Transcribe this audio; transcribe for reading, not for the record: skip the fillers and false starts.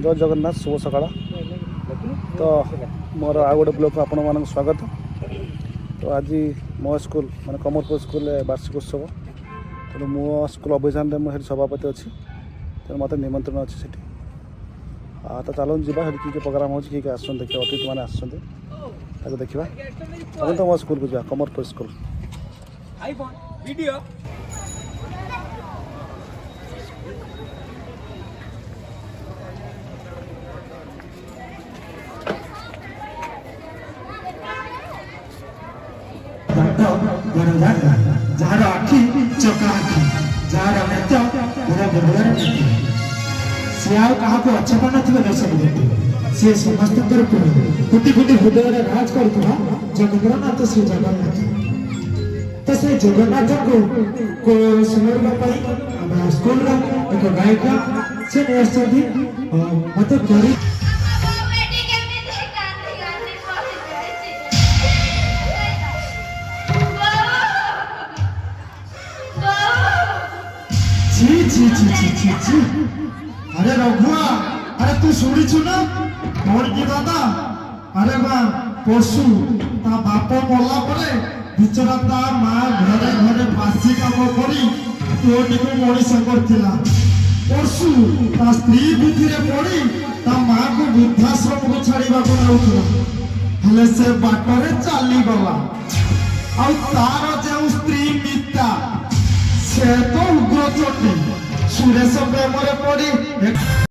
जय जगन्नाथ शुभ सकाळ। तो मोर आ गोटे ब्लॉग आपण मान स्वागत। तो आज मो स्कूल माने कमरपुर स्कूल वार्षिक उत्सव तेणु मो स्कूल अभियान में सभापति अच्छी तेणु मत निमंत्रण अच्छी से तो चलो जा कि प्रोग्राम हो किए आस देखिए अतिथि मैंने आसते देखा तो मो स्कूल को जा कमरपुर स्कूल जार आखि चका आखि जार नेत सी क्या अच्छे पान दर्शक सी समस्त कोटि कोटि हृदय राज कर जगन्नाथ श्री जगन्नाथ तो से जगन्नाथ को सुनवा स्कूल एक गायिका से मत कर अरे रघुआ अरे तू शुणीचु ना कौन की दादा अरे बा पशु ता बाप मरला परे बिचरा ता मां घरे घरे फांसी काम करी तोटी को मनीष करथिला पशु ता स्त्री बुद्धि रे पड़ी ता मां को वृद्धाश्रम को छाड़ीबा को आउथला हले से बाटरे चाली गला आ तार जे स्त्री मिता से तो उग्र चोटी सुरेश प्रेम पड़ी